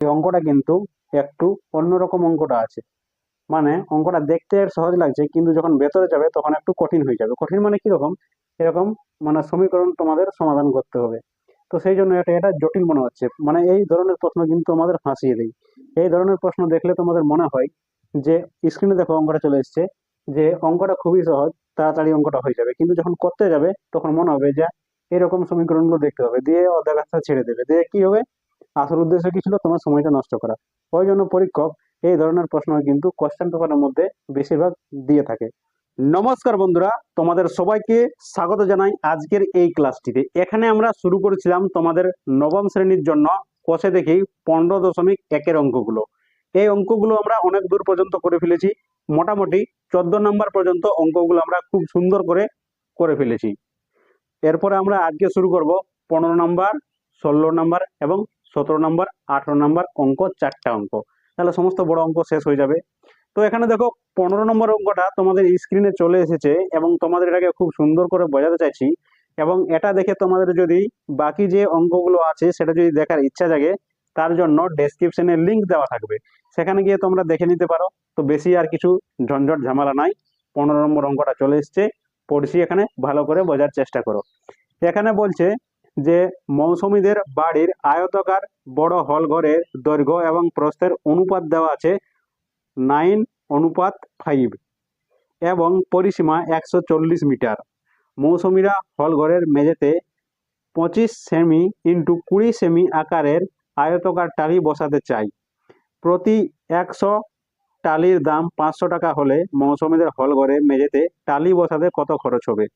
এই অঙ্কটা কিন্তু একটু অন্যরকম অঙ্কটা আছে। মানে অঙ্কটা দেখতে সহজ লাগছে, কিন্তু যখন ভেতরে যাবে তখন একটু কঠিন হয়ে যাবে। কঠিন মানে কিরকম? এরকম মানে সমীকরণ তোমাদের সমাধান করতে হবে। তো সেই জন্য এটা জটিল মনে হচ্ছে। মানে এই ধরনের প্রশ্ন কিন্তু আমাদের ফাঁসিয়ে দেয়। এই ধরনের প্রশ্ন দেখলে তোমাদের মনে হয় যে স্ক্রিনে দেখো অঙ্কটা চলে এসছে, যে অঙ্কটা খুবই সহজ, তাড়াতাড়ি অঙ্কটা হয়ে যাবে। কিন্তু যখন করতে যাবে তখন মনে হবে যে এরকম সমীকরণগুলো দেখতে হবে, দিয়ে অর্ধেক রাস্তা ছেড়ে দেবে, দিয়ে কি হবে? আসল উদ্দেশ্য কি ছিল? তোমার সময়টা নষ্ট করা। ওই জন্য পরীক্ষক এই ধরনের প্রশ্ন কিন্তু কোশ্চেন পেপারের মধ্যে বেশিরভাগ দিয়ে থাকে। নমস্কার বন্ধুরা, তোমাদের সবাইকে স্বাগত জানাই আজকের এই ক্লাসটিতে। এখানে আমরা শুরু করেছিলাম তোমাদের নবম শ্রেণীর জন্য কষে দেখি 15.1 অঙ্কগুলো। এই অঙ্কগুলো আমরা অনেক দূর পর্যন্ত করে ফেলেছি। মোটামুটি 14 নম্বর পর্যন্ত অঙ্কগুলো আমরা খুব সুন্দর করে করে ফেলেছি। এরপরে আমরা আজকে শুরু করব 15 নম্বর, 16 নম্বর এবং 17 নম্বর, 18 নম্বর অঙ্ক, 4টা অঙ্ক। তাহলে সমস্ত বড় অঙ্ক শেষ হয়ে যাবে। তো এখানে দেখো 15 নম্বর অঙ্কটা তোমাদের স্ক্রিনে চলে এসেছে এবং তোমাদের এটাকে খুব সুন্দর করে বোঝাতে চাইছি। এবং এটা দেখে তোমাদের যদি বাকি যে অঙ্কগুলো আছে সেটা যদি দেখার ইচ্ছা জাগে, তার জন্য ডেসক্রিপশনে লিংক দেওয়া থাকবে, সেখানে গিয়ে তোমরা দেখে নিতে পারো। তো বেশি আর কিছু ঝঞ্ঝট ঝামেলা নাই। 15 নম্বর অঙ্কটা চলে এসছে, পড়ছি, এখানে ভালো করে বোঝার চেষ্টা করো। এখানে বলছে যে মৌসুমীদের বাড়ির আয়তাকার বড় হল ঘরের দৈর্ঘ্য এবং প্রস্থের অনুপাত দেওয়া আছে 9:5 এবং পরিসীমা 140 মিটার। মৌসুমীরা হলঘরের মেঝেতে 25 সেমি ইন্টু 20 সেমি আকারের আয়তাকার টালি বসাতে চাই। প্রতি 100 টালির দাম 500 টাকা হলে মৌসুমীদের হলঘরে মেঝেতে টালি বসাতে কত খরচ হবে?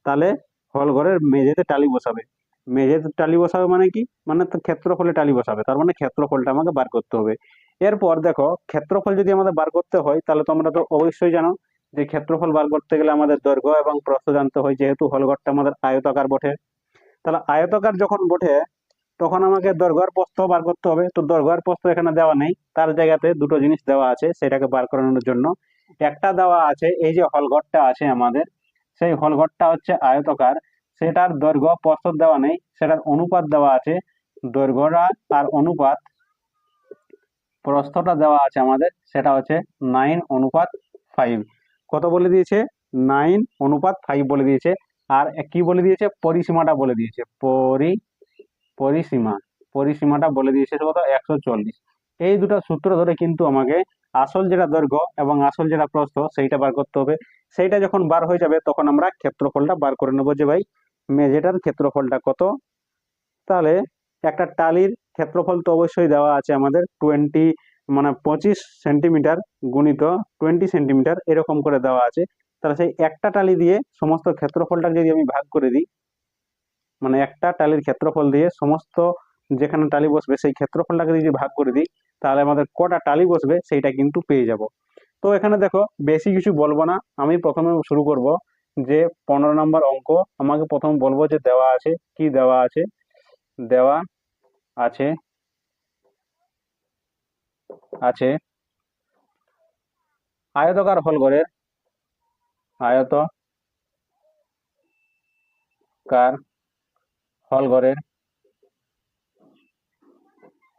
তাহলে হলঘরের মেঝেতে টালি বসাবে, মেঝেতে টালি বসাবে মানে কি? মানে তো ক্ষেত্রফলে টালি বসাবে, তার মানে ক্ষেত্রফলটা আমাকে বার করতে হবে। এরপর দেখো, ক্ষেত্রফল যদি আমাদের বার করতে হয় তাহলে তোমরা তো অবশ্যই জানো যে ক্ষেত্রফল বার করতে গেলে আমাদের দৈর্ঘ্য এবং প্রস্থ জানতে হয়, যেহেতু হলঘরটা আমাদের আয়তাকার বটে। তাহলে আয়তাকার যখন বটে তখন আমাকে দৈর্ঘ্য আর প্রস্থ বার করতে হবে। তো দৈর্ঘ্য আর প্রস্থ এখানে দেওয়া নেই, তার জায়গাতে দুটো জিনিস দেওয়া আছে সেটাকে বার করানোর জন্য। একটা দেওয়া আছে, এই যে হলঘরটা আছে আমাদের, সেই হলঘরটা হচ্ছে আয়তাকার, সেটার দৈর্ঘ্য প্রস্থ দেওয়া নেই, সেটার অনুপাত দেওয়া আছে। দৈর্ঘ্যটা আর অনুপাত, প্রস্থটা দেওয়া আছে আমাদের, সেটা হচ্ছে 9:5। কত বলে দিয়েছে? 9:5 বলে দিয়েছে। আর কি বলে দিয়েছে? পরিসীমাটা বলে দিয়েছে। পরিসীমা, পরিসীমাটা বলে দিয়েছে কত? 140। এই দুটো সূত্র ধরে কিন্তু আমাকে আসল যেটা দৈর্ঘ্য এবং আসল যেটা প্রস্থ সেইটা বার করতে হবে। সেইটা যখন বার হয়ে যাবে তখন আমরা ক্ষেত্রফলটা বার করে নেবো, যে ভাই মেঝেটার ক্ষেত্রফলটা কত। তাহলে একটা টালির ক্ষেত্রফল তো অবশ্যই দেওয়া আছে আমাদের 25 সেন্টিমিটার গুণিত 20 সেন্টিমিটার, এরকম করে দেওয়া আছে। তাহলে সেই একটা টালি দিয়ে সমস্ত ক্ষেত্রফলটাকে যদি আমি ভাগ করে দিই, মানে একটা টালির ক্ষেত্রফল দিয়ে সমস্ত যেখানে টালি বসবে সেই ক্ষেত্রফলটাকে যদি ভাগ করে দিই, তাহলে আমাদের কটা টালি বসবে সেইটা কিন্তু পেয়ে যাব। তো এখানে দেখো, বেশি কিছু বলবো না, আমি প্রথমে শুরু করব যে 15 নম্বর অঙ্ক। আমাকে প্রথম বলবো যে দেওয়া আছে, কি দেওয়া আছে? দেওয়া আছে আছে আয়তাকার হলঘরের, আয়তকার হলঘরের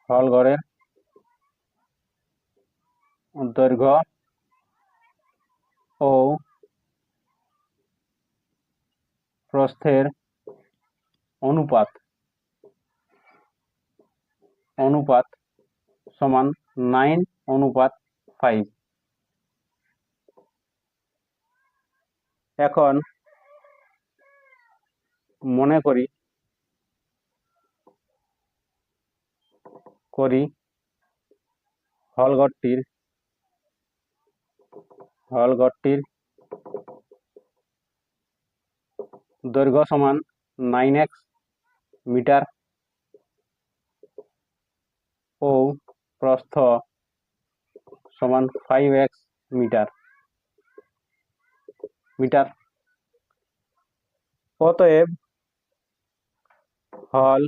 হলঘরের দৈর্ঘ্য ও প্রস্থের অনুপাত অনুপাত সমান 9:5। এখন মনে করি হলঘরটির হলঘরটির দৈর্ঘ্য সমান 9x মিটার ও প্রস্থ সমান 5x মিটার মিটার অতএব হল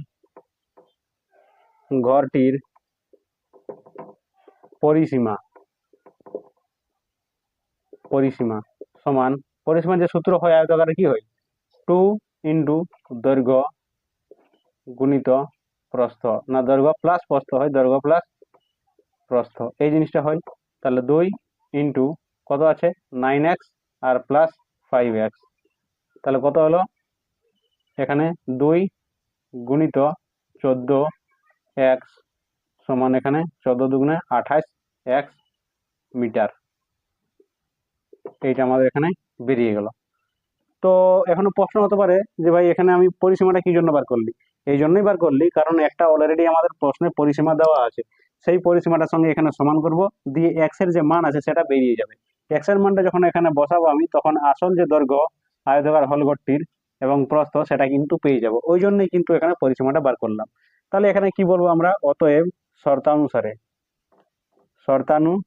ঘরটির পরিসীমা পরিসীমা সমান, পরিসীমার যে সূত্র হয় আয়তাকারে কি হয়? 2 ইন্টু দৈর্ঘ্য গুণিত প্রস্থ, না দৈর্ঘ্য প্লাস প্রস্থ হয়, দৈর্ঘ্য প্লাস প্রস্থ, এই জিনিসটা হয়। তাহলে 2 ইন্টু কত আছে 9x আর প্লাস 5x, তাহলে কত হলো এখানে 2 গুণিত 14x সমান এখানে 14 দুগুণে 28x মিটার। এইটা আমাদের এখানে বেরিয়ে গেল। তো এখনো প্রশ্ন হতে পারে যে ভাই এখানে আমি পরিসীমাটা কি জন্য বার করলি? এই জন্যই বার করলি কারণ একটা অলরেডি আমাদের প্রশ্নে পরিসীমা দেওয়া আছে, সেই পরিসীমাটার সঙ্গে এখানে সমান করব, দিয়ে এক্স এর যে মান আছে সেটা বেরিয়ে যাবে। এক্স এর মানটা যখন এখানে বসাবো আমি, তখন আসল যে দৈর্ঘ্য আয়তাকার হলঘরটির এবং প্রস্থ সেটা কিন্তু পেয়ে যাব, ওই জন্যই কিন্তু এখানে পরিসীমাটা বার করলাম। তাহলে এখানে কি বলবো আমরা, অতএব শর্তানুসারে শর্তানুসারে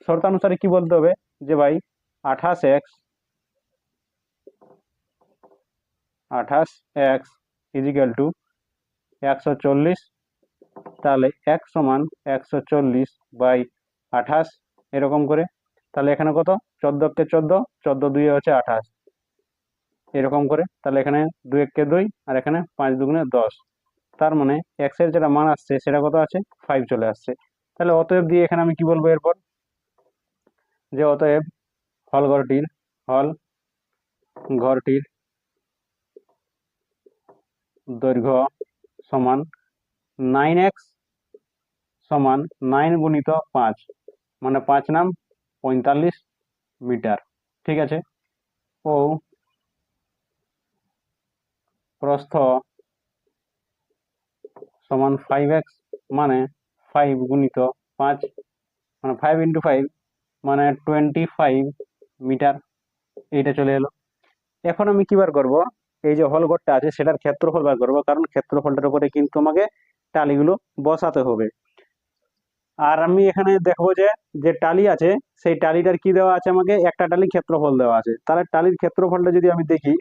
শর্তানুসারে কি বলতে হবে যে ভাই 28x ইজিক্যাল টু 140, তাহলে x সমান 140/28 এরকম করে। তাহলে এখানে কত 14 কে 14, 14 দুই হচ্ছে 28 এরকম করে। তাহলে এখানে 2 কে 2 আর এখানে 5 দুগুণে 10, তার মানে এক্স এর যেটা মান আসছে সেটা কত আছে 5 চলে আসছে। তাহলে অতএব দিয়ে এখানে আমি কি বলবো এরপর, যে অতএব হল ঘরটির দৈর্ঘ্য সমান 9x সমান 9 গুণিত 5, মানে 5 নাম 45 মিটার। ঠিক আছে। ও প্রস্থ সমান 5x, মানে 5 গুণিত 5, মানে 5 ইন্টু 5 মানে 25 মিটার। এইটা চলে এলো। এখন আমি কি বার করবো, এই যে হল ঘরটা আছে সেটার ক্ষেত্রফল বার করবো, কারণ ক্ষেত্রফলটার উপরে কিন্তু আমাকে টালিগুলো বসাতে হবে। আর আমি এখানে দেখবো যে যে টালি আছে সেই টালিটার কি দেওয়া আছে, আমাকে একটা টালি ক্ষেত্রফল দেওয়া আছে। তাহলে টালির ক্ষেত্রফলটা যদি আমি দেখি,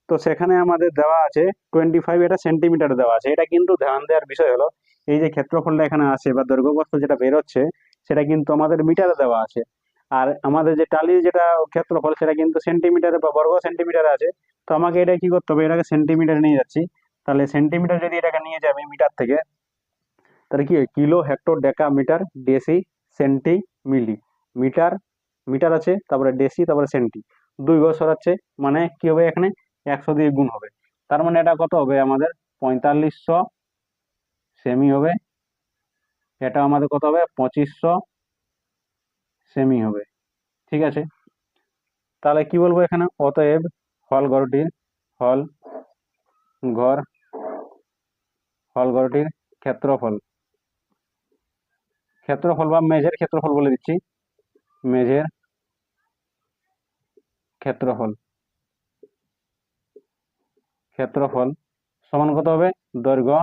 তো সেখানে আমাদের দেওয়া আছে 25, এটা সেন্টিমিটার দেওয়া আছে। এটা কিন্তু ধ্যান দেওয়ার বিষয় হলো, এই যে ক্ষেত্রফলটা এখানে আছে বা দৈর্ঘ্যপ্রস্থ যেটা বেরোচ্ছে সেটা কিন্তু আমাদের মিটারে দেওয়া আছে। আর আমাদের যে টালির যেটা ক্ষেত্রফল সেটা কিন্তু সেন্টিমিটারে বা বর্গ সেন্টিমিটারে আছে। তো আমাকে এটা কি করতে হবে, এটাকে সেন্টিমিটারে নিয়ে যাচ্ছি। তাহলে সেন্টিমিটার যদি এটাকে নিয়ে যাই আমি মিটার থেকে, তাহলে কি হয়, কিলো, হেক্টর, ডেকা, মিটার, ডেসি, সেন্টি, মিলি। মিটার মিটার আছে, তারপরে ডেসি, তারপরে সেন্টি, 2 ঘর সরাচ্ছে, মানে কি হবে এখানে 100 দিয়ে গুণ হবে। তার মানে এটা কত হবে আমাদের 4500 সেমি হবে। এটা আমাদের কত হবে 2500 সেমি হবে। ঠিক আছে। তাহলে কি বলবো এখানে, অতএব হল ঘরটির হল ঘর হল ঘরটির ক্ষেত্রফল বা মেঝের ক্ষেত্রফল বলে দিচ্ছি, মেঝের ক্ষেত্রফল সমান কত হবে, দৈর্ঘ্য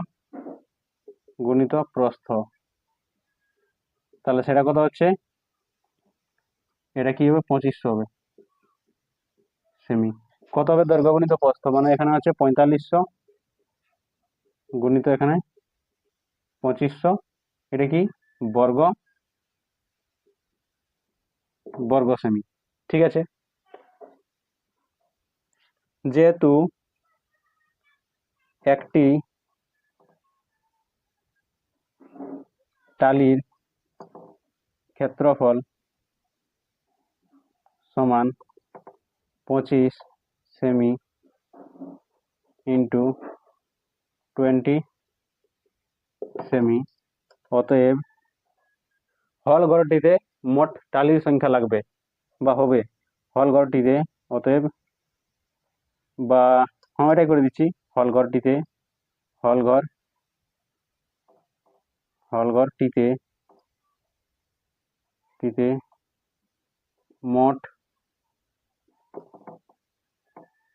গুণিত প্রস্থ। তাহলে সেটা কত হচ্ছে, এটা কি হবে 2500 হবে সেমি। কত হবে দৈর্ঘ্য গুণিত প্রস্থ, মানে এখানে হচ্ছে 4500 গুণিত এখানে 2500, এটা কি বর্গ সেমি। ঠিক আছে। যেহেতু একটি টালির ক্ষেত্রফল সমান 25 সেমি ইন্টু 20 সেমি, অতএব হল ঘরটিতে মোট টালির সংখ্যা লাগবে বা হবে হল ঘরটিতে, অতএব বা এটাই করে দিচ্ছি, হল ঘরটিতে মোট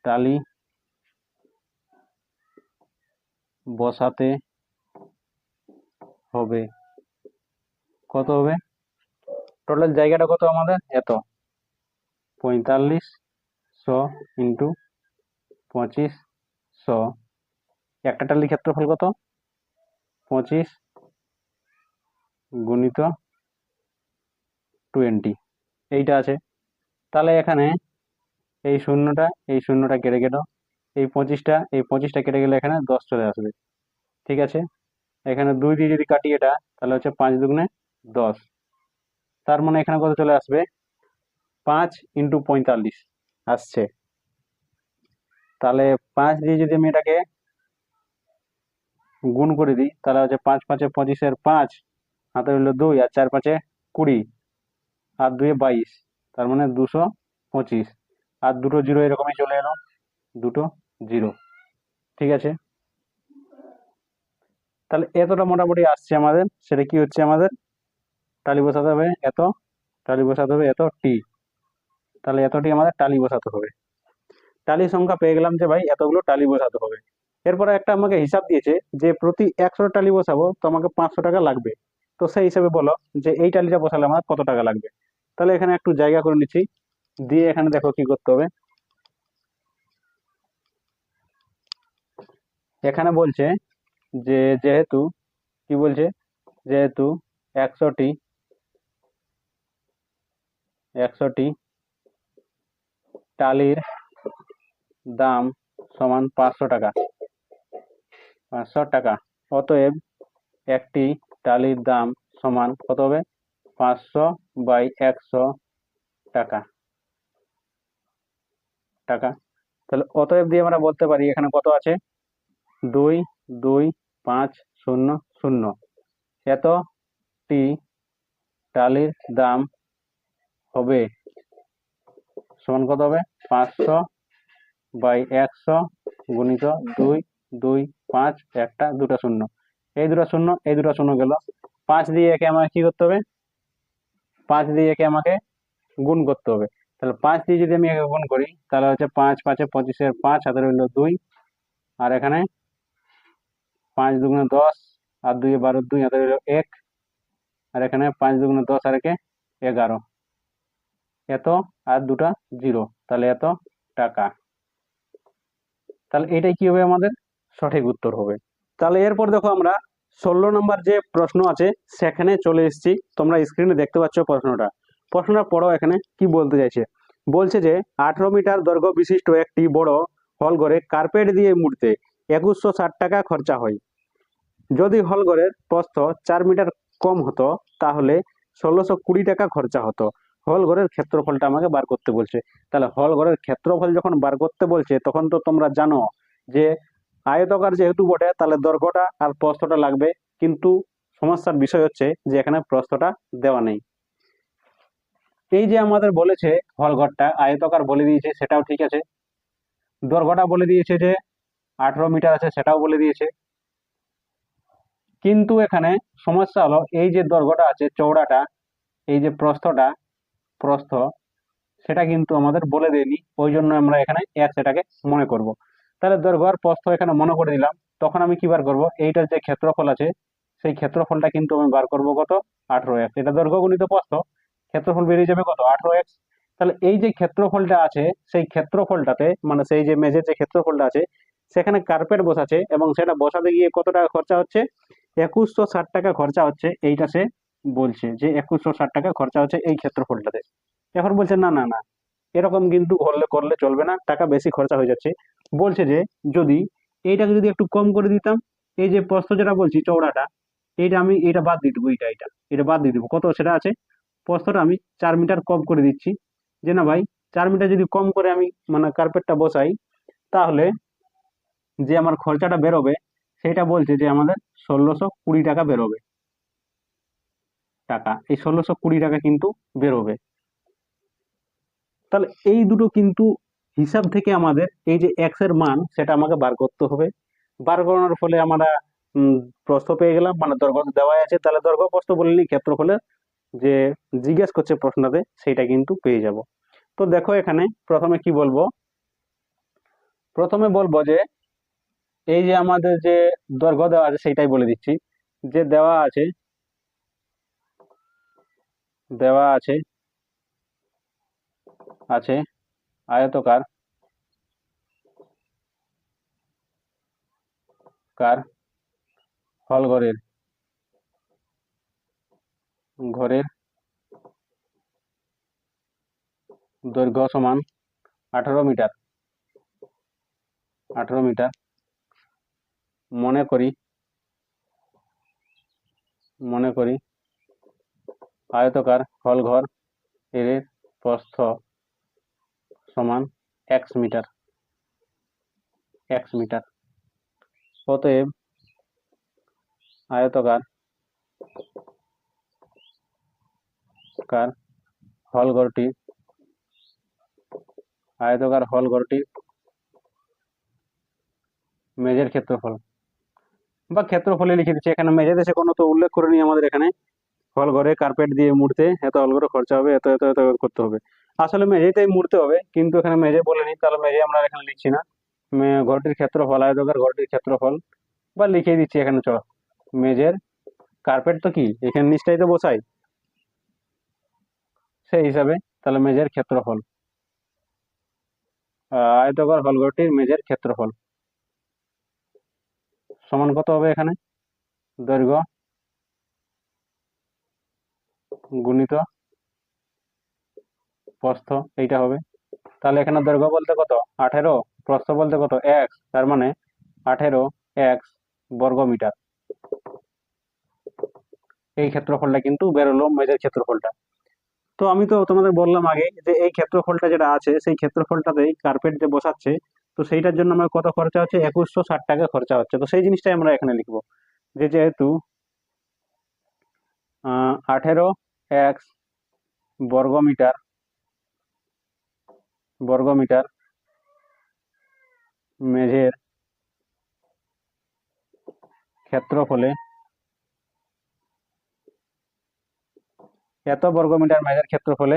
টালি বসাতে হবে। কত হবে, টোটাল জায়গাটা কত আমাদের, এত 4500 ইন্টু 2500, একটা টালির ক্ষেত্রফল কত 25 গুণিত 20, এইটা আছে। তাহলে এখানে এই শূন্যটা কেটে গেল, এই 25টা কেটে গেলে এখানে 10 চলে আসবে। ঠিক আছে। এখানে 2 দিয়ে যদি কাটি এটা, তাহলে হচ্ছে 5 দুগুণে 10। তার মানে এখানে কত চলে আসবে, 5 × 45 আসছে। তাহলে 5 দিয়ে যদি আমি এটাকে গুণ করে দিই, তাহলে হচ্ছে 5 5 25 5, হাতে হইলো 2, আর 4 5 20, আর 2 22, তার মানে 225। আর দুটো জিরো এরকমই চলে এলো, দুটো জিরো। ঠিক আছে, তাহলে এতটা মোটামুটি আসছে আমাদের। সেটা কি হচ্ছে, আমাদের টালি বসাতে হবে এত, টালি বসাতে হবে এত টি, তাহলে এতটি আমাদের টালি বসাতে হবে। টালি সংখ্যা পেয়ে গেলাম যে ভাই এতগুলো টালি বসাতে হবে। এরপরে একটা আমাকে হিসাব দিয়েছে যে প্রতি 100 টালি বসাবো তো আমাকে 500 টাকা লাগবে। তো সেই হিসাবে বলো যে এই টালিটা বসালে আমার কত টাকা লাগবে। তাহলে এখানে একটু জায়গা করে নিচ্ছি, দিয়ে এখানে দেখো কি করতে হবে। এখানে বলছে যে যেহেতু, কি বলছে, যেহেতু 100টি 100টি টালির দাম সমান 500 টাকা, 500 টাকা, অতএব একটি টালির দাম সমান কত হবে, 500/100 টাকা। টাকা, তাহলে অতএব দিয়ে আমরা বলতে পারি এখানে কত আছে, 22500, এতটি টালির দাম হবে সমান কত হবে, 500/100 গুণিত 225, একটা দুটো শূন্য, এই দুটো শূন্য এই দুটো শূন্য গেল। 5 দিয়ে একে আমাকে কি করতে হবে, 5 দিয়ে একে আমাকে গুণ করতে হবে। তাহলে 5 দিয়ে যদি আমি একে গুণ করি, তাহলে হচ্ছে 5 5 25 5, হাতে রইল 2, আর এখানে 5 দুগুণে 10, আর 2 12, 2 হাতে রইল 1, আর এখানে 5 দুগুণে 10, আর একে 11, এত, আর দুটা জিরো, তাহলে এত টাকা। তাহলে এটাই কি হবে, আমাদের সঠিক উত্তর হবে। তাহলে এরপর দেখো আমরা 16 নম্বর যে প্রশ্ন আছে সেখানে চলে এসেছি। তোমরা স্ক্রিনে দেখতে পাচ্ছ প্রশ্নটা পড়ো। এখানে কি বলতে চাইছে, বলছে যে 18 মিটার দৈর্ঘ্য বিশিষ্ট একটি বড় হল ঘরে কার্পেট দিয়ে মুড়তে 2160 টাকা খরচা হয়। যদি হল ঘরের প্রস্থ 4 মিটার কম হতো তাহলে 1620 টাকা খরচা হতো। হল ঘরের ক্ষেত্রফলটা আমাকে বার করতে বলছে। তাহলে হল ঘরের ক্ষেত্রফল যখন বার করতে বলছে, তখন তো তোমরা জানো যে আয়তকার যেহেতু বটে, তাহলে দৈর্ঘ্যটা আর প্রস্থটা লাগবে। কিন্তু সমস্যার বিষয় হচ্ছে যে এখানে প্রস্থটা দেওয়া নেই। এই যে আমাদের বলেছে হল ঘরটা আয়তকার বলে দিয়েছে, সেটাও ঠিক আছে। দৈর্ঘ্যটা বলে দিয়েছে যে 18 মিটার আছে, সেটাও বলে দিয়েছে। কিন্তু এখানে সমস্যা হলো এই যে দৈর্ঘ্যটা আছে চওড়াটা, এই যে প্রস্থ সেটা কিন্তু আমাদের বলে দেয়নি। ওই জন্য আমরা এখানে এক সেটাকে মনে করব। তাহলে দৈর্ঘ্য আর প্রস্থ এখানে মনে করে দিলাম। তখন আমি কি বার করব, এইটার যে ক্ষেত্রফল আছে সেই ক্ষেত্রফলটা কিন্তু আমি বার করব কত, 18x। এটা দৈর্ঘ্য গুণিত প্রস্থ, ক্ষেত্রফল বেরিয়ে যাবে কত, 18x। তাহলে এই যে ক্ষেত্রফলটা আছে সেই ক্ষেত্রফলটাতে, মানে সেই যে মেঝের যে ক্ষেত্রফলটা আছে সেখানে কার্পেট বসাছে, এবং সেটা বসাতে গিয়ে কত টাকা খরচা হচ্ছে, 2160 টাকা খরচা হচ্ছে। এইটা সে বলছে যে 2160 টাকা খরচা হচ্ছে এই ক্ষেত্রফলটাতে। এখন বলছে না না না, এরকম কিন্তু করলে চলবে না, টাকা বেশি খরচা হয়ে যাচ্ছে। বলছে যে যদি এইটাকে যদি একটু কম করে দিতাম, এই যে প্রস্থ যেটা বলছি চওড়াটা, এইটা আমি এটা বাদ দিয়ে দেবো, এটা বাদ দিয়ে দেবো। কত সেটা আছে, প্রস্থটা আমি 4 মিটার কম করে দিচ্ছি। যে না ভাই, 4 মিটার যদি কম করে আমি মানে কার্পেটটা বসাই, তাহলে যে আমার খরচাটা বেরোবে সেটা বলছে যে আমাদের 1620 টাকা বেরোবে। এই 1620 টাকা কিন্তু বেরোবে। তাহলে এই দুটো কিন্তু হিসাব থেকে আমাদের এই যে এক্স এর মান সেটা আমাকে বার করতে হবে। বার করানোর ফলে আমরা প্রস্থ পেয়ে গেলাম, মানে দৈর্ঘ্য দেওয়াই আছে, তাহলে দৈর্ঘ্য প্রস্থ বললেই ক্ষেত্রফলে যে জিজ্ঞেস করছে প্রশ্নটাতে সেইটা কিন্তু পেয়ে যাব। তো দেখো এখানে প্রথমে কি বলবো, প্রথমে বলবো যে এই যে আমাদের যে দৈর্ঘ্য দেওয়া আছে সেইটাই বলে দিচ্ছি। যে দেওয়া আছে আছে আয়তকার হল ঘরের দৈর্ঘ্য সমান 18 মিটার। মনে করি মনে করি আয়তকার হল ঘর এর প্রস্থ সমান x মিটার। অতএব আয়তকার হল ঘরটি মেঝের ক্ষেত্রফল বা ক্ষেত্রফলে লিখে দিচ্ছি, এখানে মেঝে দেশে কোনো তো উল্লেখ করিনি আমাদের এখানে। হল ঘরে কার্পেট দিয়ে মুড়তে এত হল ঘরে খরচা হবে, এত এত এত করতে হবে। আসলে মেঝেতেই মুড়তে হবে, কিন্তু এখানে মেঝে বলেনি, তাহলে মেঝে আমরা এখানে লিখছি না। ঘরটির ক্ষেত্রফল, আয়তকার ঘরটির ক্ষেত্রফল বা লিখে দিচ্ছি এখানে, চলো মেঝের কার্পেট তো কি এখানে নিচটাই তো বসাই, সেই হিসাবে তাহলে মেঝের ক্ষেত্রফল, আয়তকার হল ঘরটির মেঝের ক্ষেত্রফল সমান কত হবে, এখানে দৈর্ঘ্য গুণিত প্রস্থ, এইটা হবে। তাহলে এখানে দৈর্ঘ্য বলতে কত 18, প্রস্থ বলতে কত x, তার মানে 18x বর্গ মিটার। এই ক্ষেত্রফলটা কিন্তু বেরোলো মেঝের ক্ষেত্রফলটা। তো আমি তো তোমাদের বললাম আগে যে এই ক্ষেত্রফলটা যেটা আছে সেই ক্ষেত্রফলটাতেই কার্পেট যে বসাচ্ছে, তো সেইটার জন্য আমার কত খরচা হচ্ছে, 2160 টাকা খরচা হচ্ছে। তো সেই জিনিসটাই আমরা এখানে লিখবো, যে যেহেতু 18x বর্গমিটার মেঝের ক্ষেত্রফলে, এত বর্গমিটার মেঝের ক্ষেত্রফলে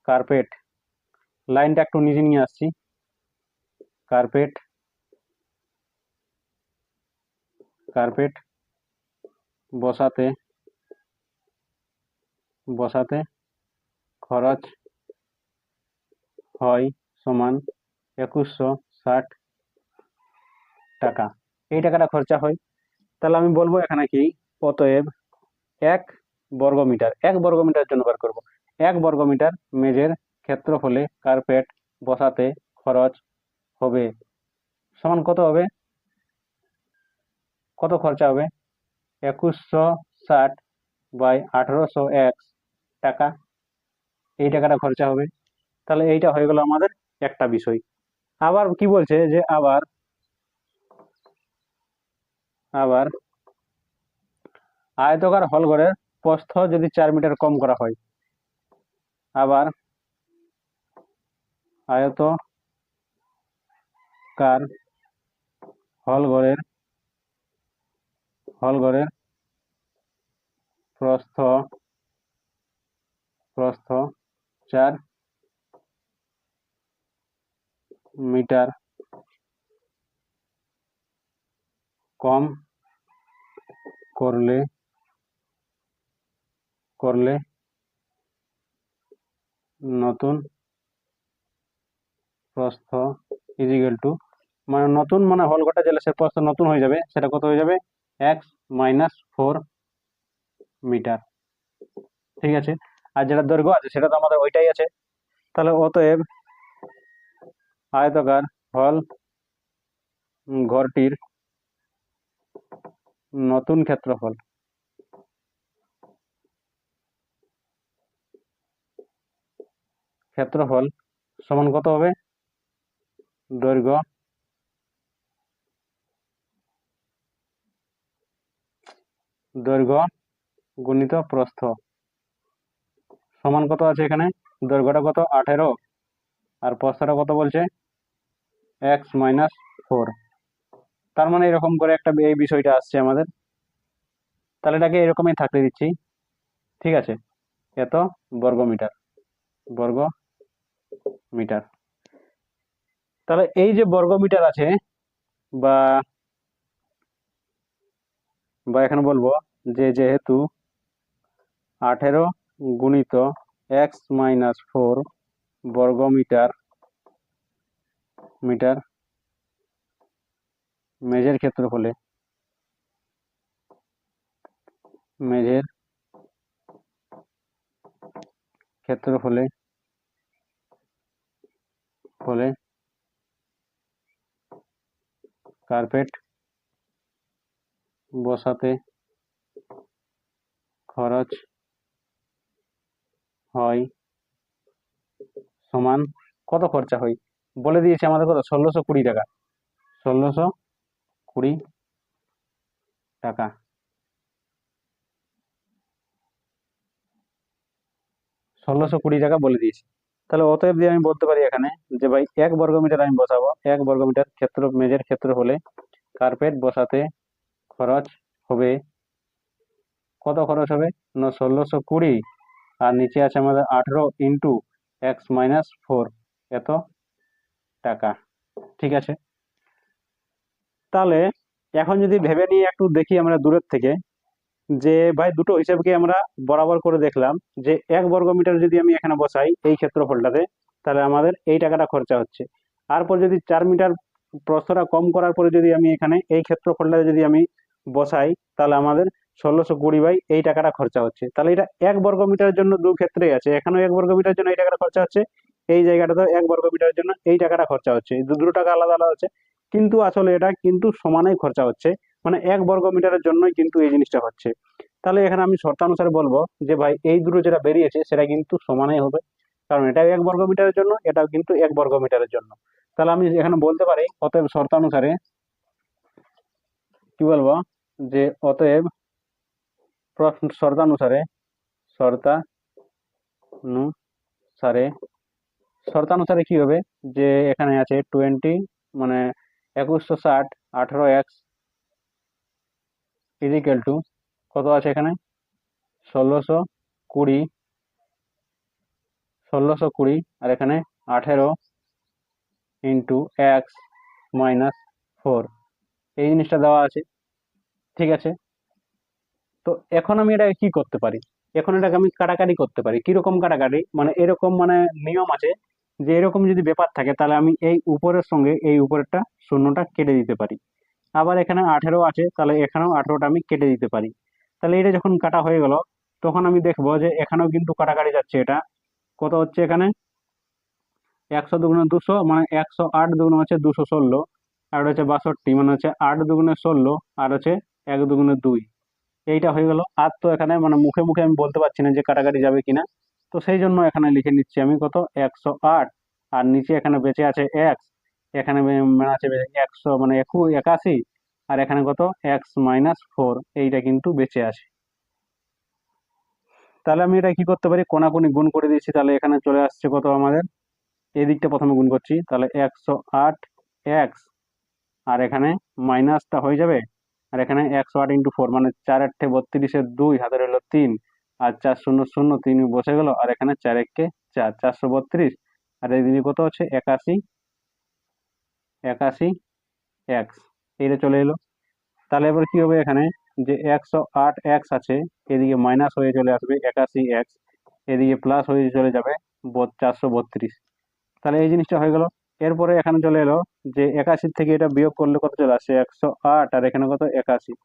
কার্পেট, লাইনটা একটু নিচে নিয়ে আসছি, কার্পেট বসাতে খরচ হয় সমান 2160 টাকা। এই টাকাটা খরচা হয়। তাহলে আমি বলবো এখানে কি, অতএব 1 বর্গমিটার জন্য বার করব, 1 বর্গমিটার মেঝের ক্ষেত্রফলে কার্পেট বসাতে খরচ হবে সমান কত হবে, কত খরচা হবে, 2160 বাই 1800x টাকা, এই টাকাটা খরচা হবে। তাহলে এইটা হয়ে গেল আমাদের একটা বিষয়। আবার কি বলছে যে আবার আয়তকার হল ঘরের প্রস্থ যদি 4 মিটার কম করা হয়, আবার আয়তকার হল ঘরের প্রস্থ 4 মিটার কম করলে নতুন প্রস্থ ইজিক্যাল টু, মানে নতুন মানে হল ঘরটা যেটা সে প্রস্থ নতুন হয়ে যাবে, সেটা কত হয়ে যাবে, x-4 মিটার। ঠিক আছে, আর যেটা দৈর্ঘ্য আছে সেটা তো আমাদের ওইটাই আছে। তাহলে অতএব আয়তকার হল ঘরটির নতুন ক্ষেত্রফল সমান কত হবে, দৈর্ঘ্য গুণিত প্রস্থ সমান কত আছে, এখানে দৈর্ঘ্যটা কত 18 আর প্রস্থটা কত বলছে x-4। তার মানে এরকম করে একটা এই বিষয়টা আসছে আমাদের। তাহলে এটাকে এরকমই থাকতে দিচ্ছি, ঠিক আছে, এত বর্গ মিটার। তাহলে এই যে বর্গ মিটার আছে, বা এখানে বলবো যে যেহেতু 18 গুণিত x-4 বর্গ মিটার মেঝের ক্ষেত্রফলে কার্পেট বসাতে খরচ হয় সমান কত খরচা হয় বলে দিয়েছে আমাদের কত 1620 টাকা। 1620 টাকা। 1620 টাকা বলে দিয়েছি। তাহলে অতএব দিয়ে আমি বলতে পারি এখানে যে ভাই 1 বর্গমিটার আমি বসাবো, 1 বর্গমিটার ক্ষেত্র মেজের ক্ষেত্র হলে কার্পেট বসাতে খরচ হবে কত খরচ হবে না 1620, আর নিচে আছে আমাদের 18 ইন্টু x-4 এত টাকা। ঠিক আছে, তাহলে এখন যদি ভেবে নিয়ে একটু দেখি আমরা দূরের থেকে যে ভাই দুটো হিসাবকে আমরা বরাবর করে দেখলাম যে 1 বর্গমিটার যদি আমি এখানে বসাই এই ক্ষেত্রফলটাতে তাহলে আমাদের এই টাকাটা খরচা হচ্ছে। তারপর যদি 4 মিটার প্রস্থটা কম করার পরে যদি আমি এখানে এই ক্ষেত্রফলটাতে যদি আমি বসাই তাহলে আমাদের 1620 এই টাকাটা খরচা হচ্ছে। তাহলে এটা 1 বর্গমিটারের জন্য দু ক্ষেত্রেই আছে, এখানেও 1 বর্গমিটারের জন্য এই টাকাটা খরচা হচ্ছে, এই জায়গাটাতেও 1 বর্গমিটারের জন্য এই টাকাটা খরচা হচ্ছে। দুটো টাকা আলাদা আলাদা হচ্ছে, কিন্তু আসলে এটা কিন্তু সমানই খরচা হচ্ছে, মানে 1 বর্গমিটারের জন্যই কিন্তু এই জিনিসটা হচ্ছে। তাহলে এখানে আমি শর্তানুসারে বলবো যে ভাই এই দুটো যেটা বেরিয়েছে সেটা কিন্তু সমানই হবে, কারণ এটাও 1 বর্গমিটারের জন্য, এটাও কিন্তু 1 বর্গমিটারের জন্য। তাহলে আমি এখানে বলতে পারি অতএব শর্তানুসারে কি বলবো যে অতএব শর্তানুসারে শর্তানুসারে শর্তানুসারে কি হবে যে এখানে আছে 20 মানে 2160 18x ইজিক্যাল টু কত আছে এখানে 1620 আর এখানে 18 ইন্টু x-4 এই জিনিসটা দেওয়া আছে। ঠিক আছে, তো এখন আমি এটাকে কি করতে পারি, এখন এটাকে আমি কাটাকাটি করতে পারি। কিরকম কাটাকাটি, মানে এরকম মানে নিয়ম আছে যে এরকম যদি ব্যাপার থাকে তাহলে আমি এই উপরের সঙ্গে এই উপরেরটা শূন্যটা কেটে দিতে পারি। আবার এখানে 18 আছে, তাহলে এখানেও 18টা আমি কেটে দিতে পারি। তাহলে এটা যখন কাটা হয়ে গেল তখন আমি দেখবো যে এখানেও কিন্তু কাটাকাটি যাচ্ছে। এটা কত হচ্ছে এখানে 100 দুগুণে 200 মানে 108 দুগুণে হচ্ছে 216, আর হচ্ছে 62 মানে হচ্ছে 8 দুগুণে 16, আর হচ্ছে 1 দুগুণে 2। এইটা হয়ে গেল। আর তো এখানে মানে মুখে মুখে আমি বলতে পারছি না যে কাটাকাটি যাবে কিনা, তো সেই জন্য এখানে লিখে নিচ্ছি আমি কত 108, আর নিচে এখানে বেঁচে আছে এক্স, এখানে মানে আছে 100 মানে 81, আর এখানে কত x-4 এইটা কিন্তু বেঁচে আছে। তাহলে আমি এটা কি করতে পারি, কোনাকুনি গুণ করে দিচ্ছি, তাহলে এখানে চলে আসছে কত আমাদের, এই দিকটা প্রথমে গুণ করছি, তাহলে 108x, আর এখানে মাইনাসটা হয়ে যাবে, আর এখানে 108 × 4 মানে 4 8 32 2 হাতের হলো 3, আর 4 0 0 3 বসে গেল, আর এখানে 4 1 4 432, আর এই দিকে কত হচ্ছে 81 x এইটা চলে এলো। তাহলে এবার কি হবে এখানে যে 108x আছে, এদিকে মাইনাস হয়ে চলে আসবে 81x, এদিকে প্লাস হয়ে চলে যাবে 432। তাহলে এই জিনিসটা হয়ে গেল। এরপরে এখানে চলে এলো যে 81 থেকে এটা বিয়োগ করলে কত চলে আসছে 108, আর এখানে কত 81,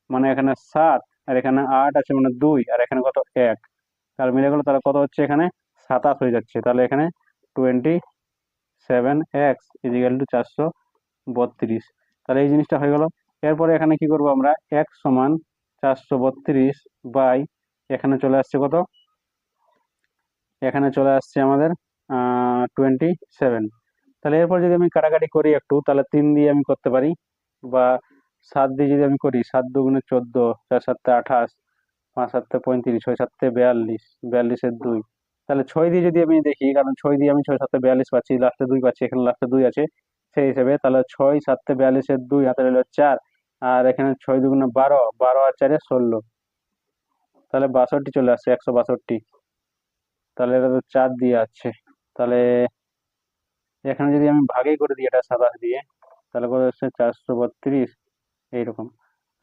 মানে এখানে 7, আর এখানে 8 আছে মানে 2, আর এখানে কত 1, তাহলে মিলে গেলো, তাহলে কত হচ্ছে এখানে 27 হয়ে যাচ্ছে। তাহলে এখানে 27x ইজিক্যাল টু 432। তাহলে এই জিনিসটা হয়ে গেল। এরপরে এখানে কি করব আমরা, x সমান 432 বাই এখানে চলে আসছে কত, এখানে চলে আসছে আমাদের 27। তাহলে এরপর যদি আমি কাটাকাটি করি একটু, তাহলে 3 দিয়ে আমি করতে পারি, বা 7 দিয়ে যদি আমি করি, 7 দুগুণে 14, 4 7 28, 5 7 35, 6 7 42, 42 2, তাহলে 6 দিয়ে যদি আমি দেখি, কারণ 6 দিয়ে আমি 6 7 42 পাচ্ছি, লাস্টে 2 পাচ্ছি, এখানে লাস্টে 2 আছে, সেই হিসেবে তাহলে 6 7 42 2 হাতে রইল 4, আর এখানে 6 দুগুণে 12, 12 আর 4 16, তাহলে 62 চলে আসছে 162। তাহলে এটা তো 4 দিয়ে আছে, তাহলে এখানে যদি আমি ভাগই করে দিই এটা 27 দিয়ে, তাহলে কত হচ্ছে 432 এইরকম।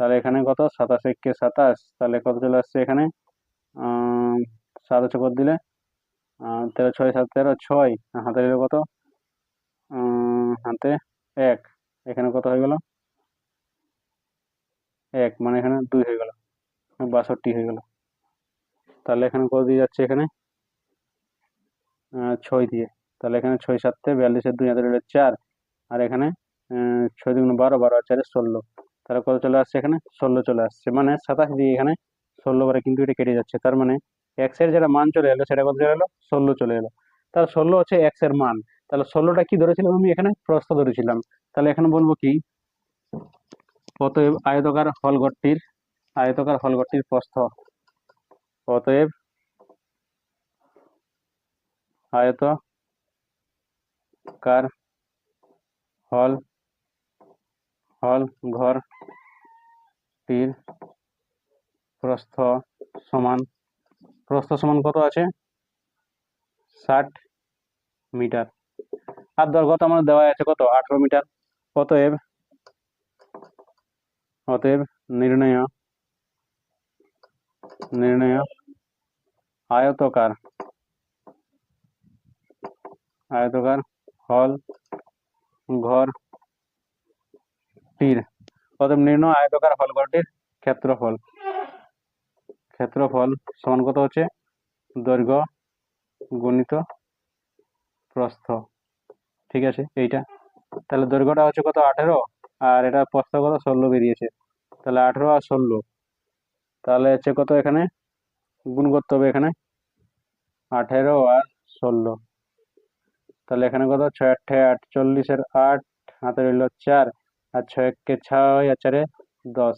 তাহলে এখানে কত 27 একে 27, তাহলে কত চলে আসছে এখানে 7 হচ্ছে কত দিলে 13 6 7 13 6, হাতে দিলে কত হাতে 1, এখানে কত হয়ে গেল 1, মানে এখানে 2 হয়ে গেল, 62 হয়ে গেল। তাহলে এখানে কত দিয়ে যাচ্ছে এখানে 6 দিয়ে, তাহলে এখানে 6 7 42 2 হাতে দিলে 4, আর এখানে 6 2 12, 12 আর 4 16, তাহলে কত চলে আসছে এখানে 16 চলে আসছে, মানে 27 দিয়ে এখানে 16 বারে কিন্তু এটা কেটে যাচ্ছে, তার মানে এক্স এর যেটা মান চলে এলো সেটা কত চলে এলো, 16 চলে এলো। তাহলে 16 হচ্ছে এক্স এর মান। তাহলে 16টা কি ধরেছিলাম আমি এখানে, প্রস্থ ধরেছিলাম। তাহলে এখানে বলবো কি, অতএব আয়তকার হলঘরটির প্রস্থ, অতএব আয়তকার হল হল ঘরটির প্রস্থ সমান কত আছে, 60 মিটার। আর দৈর্ঘ্য তো আমাদের দেওয়া আছে কত, 18 মিটার। অতএব নির্ণয় আয়তকার হল ঘরটির, অতএব নির্ণয় আয়তকার হল ঘরটির ক্ষেত্রফল সমান কত হচ্ছে, দৈর্ঘ্য গুণিত প্রস্থ। ঠিক আছে এইটা, তাহলে দৈর্ঘ্যটা হচ্ছে কত 18, আর এটা প্রস্থ কত 16 বেরিয়েছে। তাহলে 18 আর 16, তাহলে হচ্ছে কত, এখানে গুণ করতে হবে, এখানে 18 আর 16। তাহলে এখানে কত, 6 8 48 এর 8, হাতে রইল 4, আর 6 কে 6, আর 4 10,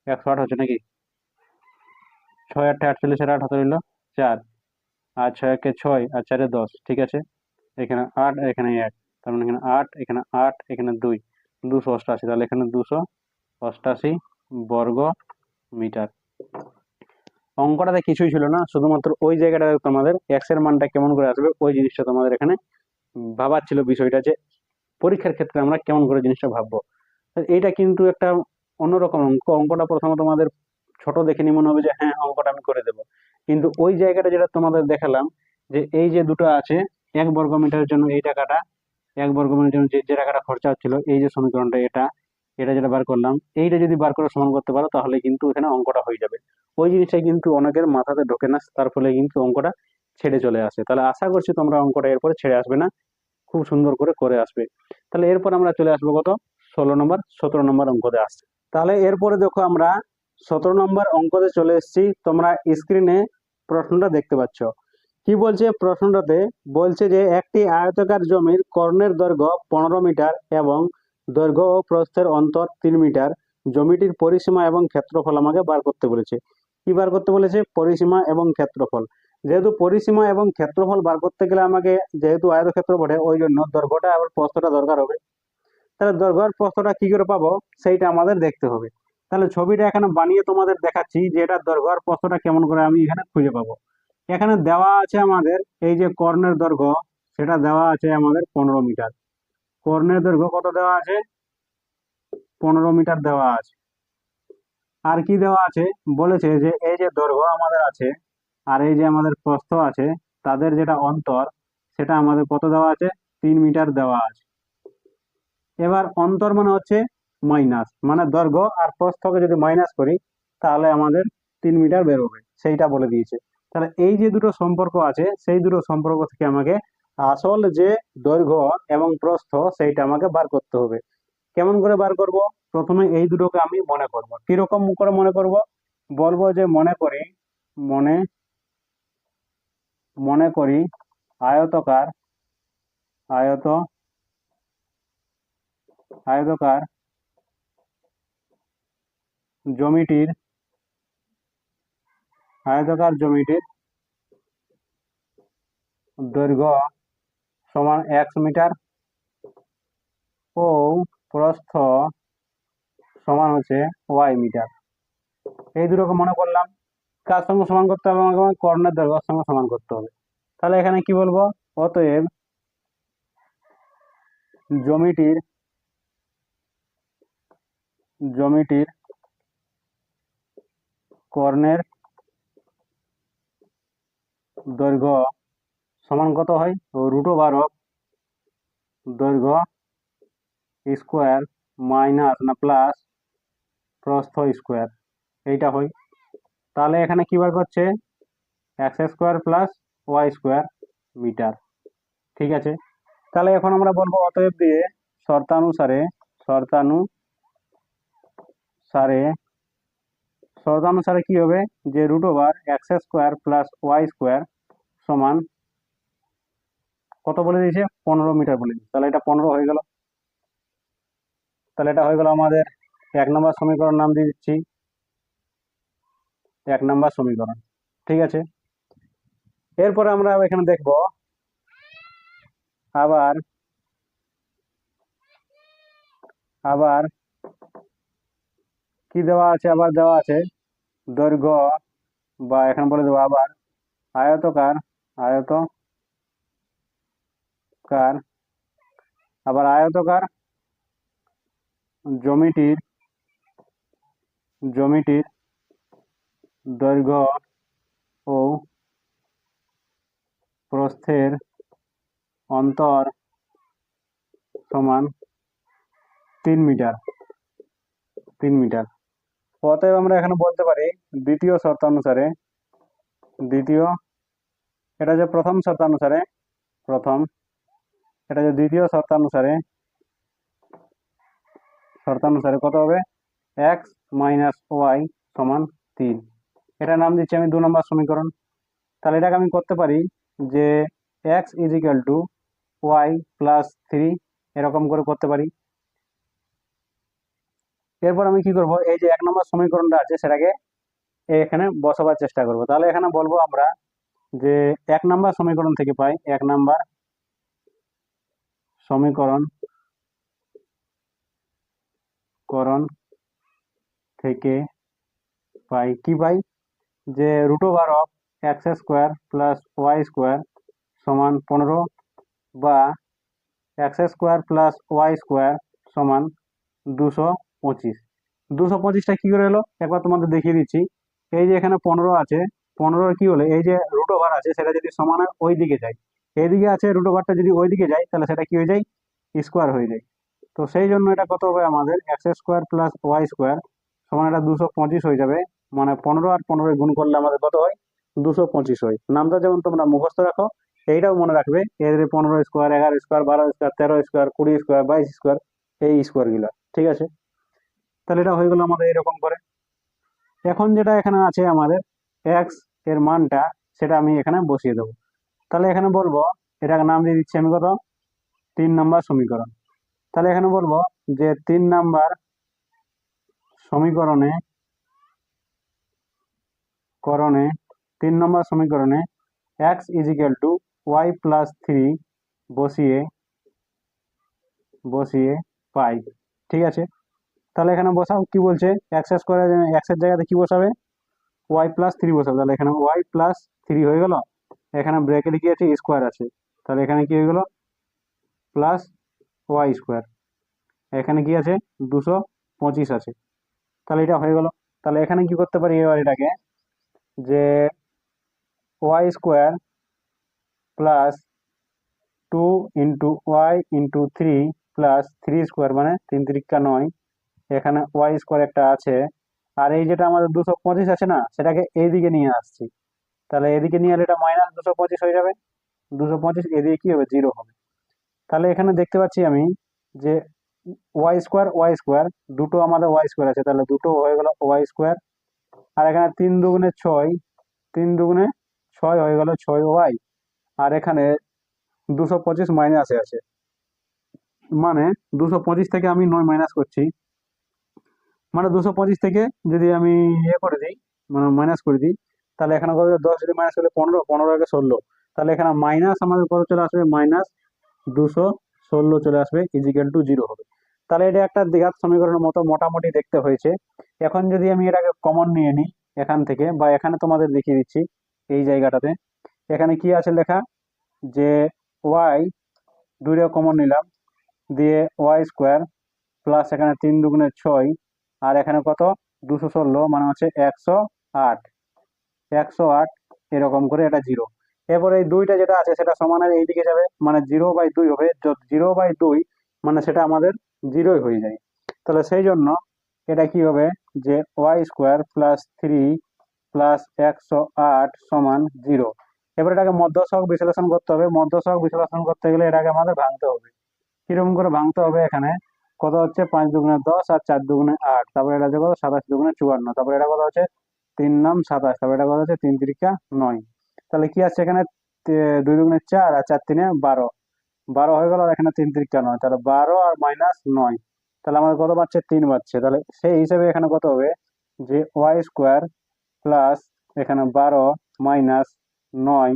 108 হচ্ছে নাকি। 6 8 48 এর 8, হাতে রইল 4, আর 6 কে 6, আর 4 10। ঠিক আছে, এখানে 8, এখানে 1, তার মানে এখানে 8, এখানে 8, এখানে 2, 288। তাহলে এখানে 288 বর্গ মিটার। অঙ্কটাতে কিছুই ছিল না, শুধুমাত্র ওই জায়গাটা তোমাদের এক্স এর মানটা কেমন করে আসবে ওই জিনিসটা তোমাদের এখানে ভাবার ছিল বিষয়টা, যে পরীক্ষার ক্ষেত্রে আমরা কেমন করে জিনিসটা ভাববো। এইটা কিন্তু একটা অন্যরকম অঙ্কটা প্রথমে তোমাদের ছোট দেখে নি মনে হবে যে হ্যাঁ অঙ্কটা আমি করে দেবো, কিন্তু ওই জায়গাটা যেটা তোমাদের দেখালাম, যে এই যে দুটো আছে 1 বর্গ মিটারের জন্য এই টাকাটা, 1 বর্গ মিটারের জন্য যে টাকাটা খরচা হচ্ছিল, এই যে সমীকরণটা এটা যেটা বার করলাম, এইটা যদি বার করে সমান করতে পারো তাহলে কিন্তু এখানে অঙ্কটা হয়ে যাবে। ওই জিনিসটা কিন্তু অনেকের মাথাতে ঢোকে না, তার ফলে কিন্তু অঙ্কটা ছেড়ে চলে আসে। তাহলে আশা করছি তোমরা অঙ্কটা এরপরে ছেড়ে আসবে না, খুব সুন্দর করে আসবে। তাহলে এরপর আমরা চলে আসবো কত, 17 নম্বর অঙ্কতে আসছে। তাহলে এরপরে দেখো আমরা 17 নম্বর অঙ্কতে চলে এসেছি। তোমরা স্ক্রিনে প্রশ্নটা দেখতে পাচ্ছ। কি বলছে প্রশ্নটাতে, বলছে যে একটি আয়তাকার জমির কর্ণের দৈর্ঘ্য 15 মিটার এবং দৈর্ঘ্য ও প্রস্থের অন্তর 3 মিটার। জমিটির পরিসীমা এবং ক্ষেত্রফল আমাকে বার করতে বলেছে। কি বার করতে বলেছে, পরিসীমা এবং ক্ষেত্রফল। যেহেতু পরিসীমা এবং ক্ষেত্রফল বার করতে গেলে আমাকে, যেহেতু আয়তক্ষেত্র বটে, ওই জন্য দৈর্ঘ্যটা আর প্রস্থটা দরকার হবে। তাহলে দৈর্ঘ্য আর প্রস্থটা কি করে পাবো সেইটা আমাদের দেখতে হবে। তাহলে ছবিটা এখানে বানিয়ে তোমাদের দেখাচ্ছি যে এটা দৈর্ঘ্য আর প্রস্থটা কেমন করে আমি এখানে খুঁজে পাবো। এখানে দেওয়া আছে আমাদের এই যে কর্ণের দৈর্ঘ্য, সেটা দেওয়া আছে আমাদের 15 মিটার। কর্ণের দৈর্ঘ্য কত দেওয়া আছে, 15 মিটার দেওয়া আছে। আর কি দেওয়া আছে, বলেছে যে এই যে দৈর্ঘ্য আমাদের আছে আর এই যে আমাদের প্রস্থ আছে, তাদের যেটা অন্তর সেটা আমাদের কত দেওয়া আছে, 3 মিটার দেওয়া আছে। এবার অন্তর মানে হচ্ছে মাইনাস, মানে দৈর্ঘ্য আর প্রস্থকে যদি মাইনাস করি তাহলে আমাদের 3 মিটার বেরোবে, সেইটা বলে দিয়েছে। তাহলে এই যে দুটো সম্পর্ক আছে, সেই দুটো সম্পর্ক থেকে আমাকে আসল যে দৈর্ঘ্য এবং প্রস্থ সেইটা আমাকে বার করতে হবে। কেমন করে বার করব, প্রথমে এই দুটোকে আমি মনে করব। কিরকম করে মনে করব, বলবো যে মনে করি আয়তকার আয়তকার জমিটির দৈর্ঘ্য সমান 1 মিটার ও প্রস্থ সমান হচ্ছে y মিটার। এই দুটোকে মনে করলাম। কার সঙ্গে সমান করতে হবে, আমাকে কর্ণের দৈর্ঘ্যের সঙ্গে সমান করতে হবে। তাহলে এখানে কি বলবো, অতএব জমিটির কর্ণের দৈর্ঘ্য সমান কত হয়, √, দৈর্ঘ্য স্কোয়ার মাইনাস না প্লাস প্রস্থ স্কোয়ার, এইটা হয়। তাহলে এখানে কি বার করছে, x square plus y square metre. ঠিক আছে, তাহলে এখন আমরা বলবো অতএব দিয়ে শর্তানুসারে শর্তানুসারে কি হবে, যে root over x square plus y square সমান কত বলে দিয়েছে, 15 মিটার বলে দিয়েছে। তাহলে এটা 15 হয়ে গেল। তাহলে এটা হয়ে গেল আমাদের 1 নম্বর সমীকরণ, নাম দিয়ে দিচ্ছি 1 নম্বর সমীকরণ। ঠিক আছে, এরপরে আমরা এখানে দেখব আবার আবার কি দেওয়া আছে, আবার দেওয়া আছে দৈর্ঘ্য, বা এখানে বলে দেবো আবার আয়তকার আয়তকার আবার আয়তকার জ্যামিতির দৈর্ঘ্য ও প্রস্থের অন্তর সমান 3 মিটার। অতএব আমরা এখানে বলতে পারি দ্বিতীয় শর্তানুসারে, এটা যে প্রথম শর্তানুসারে, এটা যে দ্বিতীয় শর্তানুসারে কত হবে, এক্স মাইনাস ওয়াই সমান 3। এটা নাম দিচ্ছি আমি 2 নম্বর সমীকরণ। তাহলে এটাকে আমি করতে পারি যে x is equal to y plus 3, এরকম করে করতে পারি। এরপর আমি কি করব, এই যে 1 নম্বর সমীকরণটা আছে সেটাকে এখানে বসাবার চেষ্টা করব। তাহলে এখানে বলবো আমরা যে 1 নম্বর সমীকরণ থেকে পাই, 1 নম্বর সমীকরণ থেকে পাই কি পাই, যে root over of x square plus y square সমান 15, বা x square plus y square সমান 225। 225টা কি করে এলো একবার তোমাদের দেখিয়ে দিচ্ছি। এই যে এখানে 15 আছে, 15 কি হলো, এই যে রুট ওভার আছে সেটা যদি সমানের ওই দিকে যায়, এইদিকে আছে রুট ওভারটা যদি ওই দিকে যায় তাহলে সেটা কি হয়ে যায়, স্কোয়ার হয়ে যায়। তো সেই জন্য এটা কত হবে আমাদের, x square plus y square সমান এটা 225 হয়ে যাবে। মানে 15 আর 15 গুণ করলে আমাদের কত হয়, 225 হয়। নামটা যেমন তোমরা মুখস্থ রাখো, এইটাও মনে রাখবে, এর 15 square, 11 square, 12 square, 13 square, 20 square, 22 square, এই স্কোয়ার গুলা। ঠিক আছে, তাহলে এটা হয়ে গেল আমাদের এরকম করে। এখন যেটা এখানে আছে আমাদের এক্স এর মানটা, সেটা আমি এখানে বসিয়ে দেবো। তাহলে এখানে বলবো, এটাকে নাম দিয়ে দিচ্ছি আমি কত, 3 নম্বর সমীকরণ। তাহলে এখানে বলবো যে 3 নম্বর সমীকরণে 3 নম্বর সমীকরণে x is equal to y plus 3 বসিয়ে পাই। ঠিক আছে, তাহলে এখানে বসাও, কি বলছে, এক্স স্কোয়ার, এক্স এর জায়গাতে কি বসাবে, ওয়াই প্লাস 3 বসাবে। তাহলে এখানে ওয়াই প্লাস 3 হয়ে গেল, এখানে ব্র্যাকেটে কি আছে, স্কোয়ার আছে, তাহলে এখানে কি হয়ে গেল, প্লাস ওয়াই স্কোয়ার, এখানে কি আছে, 225 আছে। তাহলে এটা হয়ে গেল। তাহলে এখানে কি করতে পারি এবার এটাকে, যে y square plus 2 × y × 3 plus 3 square, মানে 3 × 3 = 9, এখানে ওয়াই স্কোয়ার একটা আছে, আর এই যেটা আমাদের 225 আছে না, সেটাকে এইদিকে নিয়ে আসছি। তাহলে এদিকে নিয়ে এলে এটা মাইনাস 225 হয়ে যাবে, 225 এদিকে কি হবে, 0 হবে। তাহলে এখানে দেখতে পাচ্ছি আমি যে ওয়াই স্কোয়ার দুটো আমাদের ওয়াই স্কোয়ার আছে, তাহলে দুটো হয়ে গেল ওয়াই স্কোয়ার, আর এখানে 3 দুগুণে 6, 3 দুগুণে 6 হয়ে গেল 6 ওয়াই, আর এখানে 225 মাইনাসে আছে, মানে 225 থেকে আমি 9 মাইনাস করছি, মানে 225 থেকে যদি আমি ইয়ে করে দিই, মানে মাইনাস করে দিই, তাহলে এখানে কত, 10 যদি মাইনাস করলে 15, 15 থেকে 16, তাহলে এখানে মাইনাস আমাদের কত চলে আসবে, মাইনাস 216 চলে আসবে, ইজিক্যাল টু 0 হবে। তাহলে এটা একটা দ্বিঘাত সমীকরণের মতো মোটামুটি দেখতে হয়েছে। এখন যদি আমি এটাকে কমন নিয়ে নিই এখান থেকে, বা এখানে তোমাদের দেখিয়ে দিচ্ছি এই জায়গাটাতে, এখানে কি আছে লেখা, যে ওয়াই দুইটা কমন নিলাম, দিয়ে ওয়াই স্কোয়ার প্লাস এখানে 3 দুগুণে 6, আর এখানে কত, 216, মানে হচ্ছে 108, এরকম করে এটা 0। এরপর এই দুইটা যেটা আছে সেটা সমানের এইদিকে যাবে, মানে 0/2 হবে, 0/2 মানে সেটা আমাদের 0 হয়ে যায়। তাহলে সেই জন্য এটা কি হবে, যে ওয়াই স্কোয়ার প্লাস 3 প্লাস 108 সমান 0। এবার এটাকে মধ্যসহগ বিশ্লেষণ করতে হবে। মধ্যসহগ বিশ্লেষণ করতে গেলে এটাকে আমাদের ভাঙতে হবে। কিরকম করে ভাঙতে হবে, এখানে কত হচ্ছে 5 দুগুণে 10 আর 4 দুগুণে 8, তারপরে এটা হচ্ছে কত 27 দুগুণে 54, তারপরে এটা কত হচ্ছে 3 নাম 27, তারপরে এটা কত হচ্ছে 3 তিরিকা 9। তাহলে কি আছে এখানে 2 দুগুণে 4 আর 4 তিনে 12, 12 হয়ে গেল, আর এখানে 3 তিরিকা 9, তাহলে 12 আর মাইনাস 9, তাহলে আমাদের কত পাচ্ছে 3 পাচ্ছে। তাহলে সেই হিসেবে এখানে কত হবে যে ওয়াই স্কোয়ার প্লাস এখানে 12 মাইনাস 9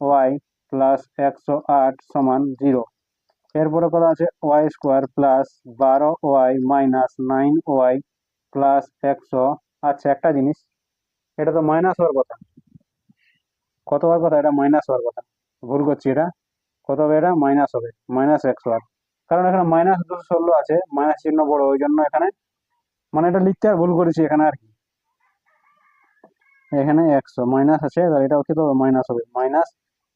ওয়াই প্লাস 108 সমান 0। এরপরে কত আছে y square plus 12 y minus 9 y plus 100। আচ্ছা, একটা জিনিস, এটা তো মাইনাস হওয়ার কথা, কত হওয়ার কথা, এটা মাইনাস হওয়ার কথা, ভুল করছি। এটা কত হবে, এটা মাইনাস হবে, মাইনাস 108, কারণ এখানে মাইনাস 216 আছে, মাইনাস চিহ্ন বড়, ওই জন্য এখানে মানে এটা লিখতে আর ভুল করেছি এখানে আর কি। এখানে 100 মাইনাস আছে, তাহলে এটা কত মাইনাস হবে, মাইনাস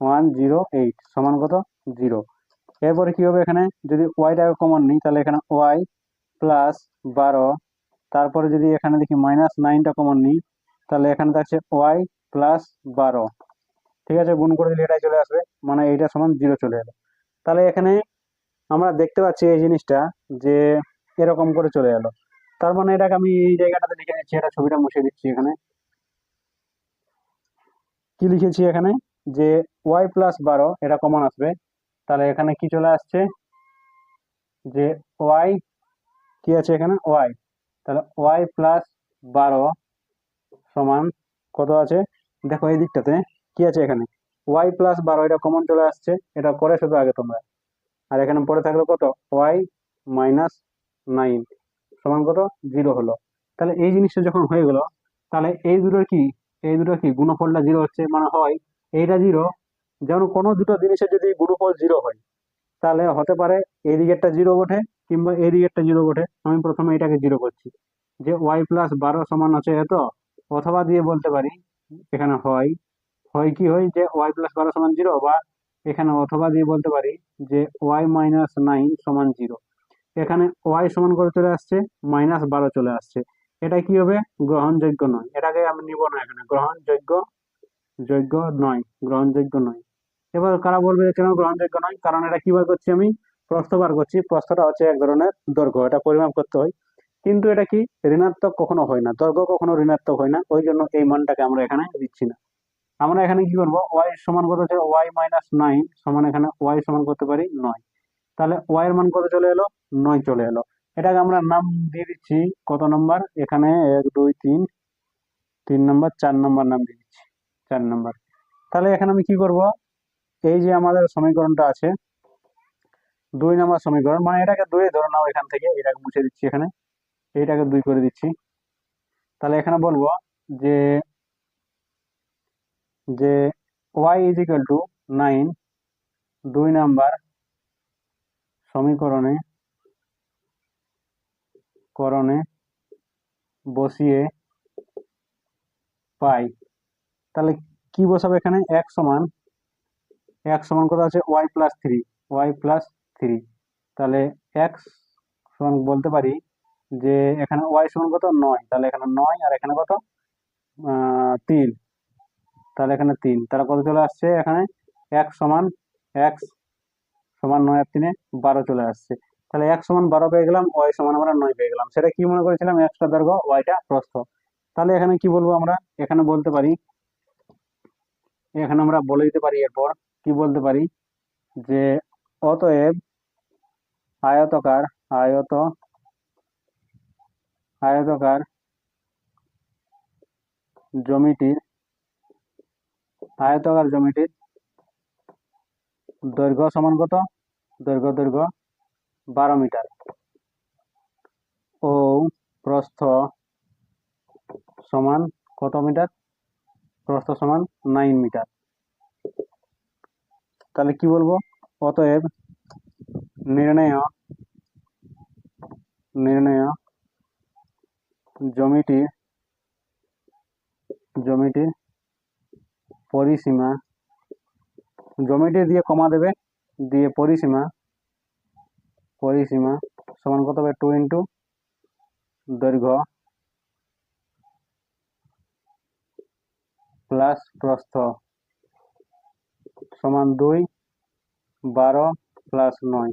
108 সমান কত 0। এরপরে কি হবে, এখানে যদি ওয়াইটাকে কমন নিই তাহলে এখানে ওয়াই প্লাস 12, তারপরে যদি এখানে দেখি মাইনাস 9টা কমন নিই তাহলে এখানে থাকছে ওয়াই প্লাস 12। ঠিক আছে, গুণ করে দিলে এটাই চলে আসবে, মানে এইটা সমান 0 চলে এলো। তাহলে এখানে আমরা দেখতে পাচ্ছি এই জিনিসটা যে এরকম করে চলে এলো। তার মানে এটাকে আমি এই জায়গাটাতে লিখে দিচ্ছি, এটা ছবিটা মুছে দিচ্ছি। এখানে কি লিখেছি, এখানে যে ওয়াই প্লাস 12 এটা কমন আসবে, তাহলে এখানে কি চলে আসছে যে ওয়াই, কি আছে এখানে ওয়াই, তাহলে ওয়াই প্লাস 12 সমান কত আছে, দেখো এই দিকটাতে কি আছে, এখানে ওয়াই প্লাস 12 এটা কমন চলে আসছে, এটা করে শুধু আগে তোমরা। আর এখানে পরে থাকলো কত ওয়াই মাইনাস 9 সমান কত 0 হলো। তাহলে এই জিনিসটা যখন হয়ে গেল, তাহলে এই দুটোর কি, এই দুটোর কি গুণফলটা 0 হচ্ছে, মানে হয় এইটা 0। যেমন কোনো দুটো জিনিসের যদি গুণফল 0 হয় তাহলে হতে পারে এই দিকেরটা 0 বটে কিংবা এই দিকেরটা 0 বটে। আমি প্রথমে এটাকে 0 করছি, যে ওয়াই প্লাস 12 সমান আছে এত, অথবা দিয়ে বলতে পারি এখানে হয়, হয় কি হয় যে ওয়াই প্লাস 12 সমান 0, বা এখানে অথবা দিয়ে বলতে পারি যে ওয়াই মাইনাস 9 সমান 0। এখানে ওয়াই সমান করে চলে আসছে, -12 চলে আসছে, এটা কি হবে গ্রহণযোগ্য নয়, এটাকে আমি নিব না, এখানে গ্রহণযোগ্য যোগ্য নয়, গ্রহণযোগ্য নয়। এবার কারা বলবে যে কেন গ্রহণযোগ্য নয়, কারণ এটা কি বার করছি আমি, প্রস্থ বার করছি, প্রস্থটা হচ্ছে এক ধরনের দৈর্ঘ্য, এটা পরিমাপ করতে হয়, কিন্তু এটা কি ঋণাত্মক কখনো হয় না, দৈর্ঘ্য কখনো ঋণাত্মক হয় না, ওই জন্য এই মানটাকে আমরা এখানে দিচ্ছি না। আমরা এখানে কি করবো, ওয়াই সমান কত হচ্ছে ওয়াই মাইনাস 9 সমান, এখানে ওয়াই সমান করতে পারি 9, তাহলে ওয়াই এর মান কত চলে এলো 9 চলে এলো। এটাকে আমরা নাম দিয়ে দিচ্ছি কত নম্বর, এখানে 1 2 3, 3 নম্বর 4 নম্বর নাম দিয়ে দিচ্ছি, 4 নম্বর। তাহলে এখানে আমি কি করব, এই যে আমাদের সমীকরণটা আছে 2 নম্বর সমীকরণ, মানে এটাকে 2 ধরে নাও, এখান থেকে এটাকে মুছে দিচ্ছি, এখানে এইটাকে 2 করে দিচ্ছি। তাহলে এখানে বলবো যে যে y is equal two 9, 2 number সমীকরণে করণে বসিয়ে পাই। তাহলে কি বসাবো এখানে, এক সমান কত আছে ওয়াই প্লাস 3, ওয়াই প্লাস 3, তাহলে x সমান বলতে পারি যে এখানে ওয়াই সমান কত 9, তাহলে এখানে 9 আর এখানে কত 3, তাহলে এখানে 3, তাহলে কত চলে আসছে এখানে x সমান, x সমান 9 আর 3 12 চলে আসছে। তাহলে x সমান 12 পেয়ে গেলাম, y সমান আমরা 9 পেয়ে গেলাম। সেটা কি মনে করেছিলাম, এক্সট্রা দৈর্ঘ্য, ওয়াইটা প্রস্থ। তাহলে এখানে কি বলবো আমরা, এখানে বলতে পারি, এখানে আমরা বলে দিতে পারি, এরপর কি বলতে পারি যে অতএব আয়তকার আয়তকার জমিটির দৈর্ঘ্য সমান কত, দৈর্ঘ্য 12 মিটার ও প্রস্থ সমান কত মিটার, প্রস্থ সমান 9 মিটার। তাহলে কি বলবো, অতএব নির্ণেয় জমিটির পরিসীমা, জমিটি দিয়ে কমা দেবে, দিয়ে পরিসীমা সমান কত হবে 2 ইন্টু দৈর্ঘ্য প্লাস প্রস্থ সমান 2, 12 প্লাস 9।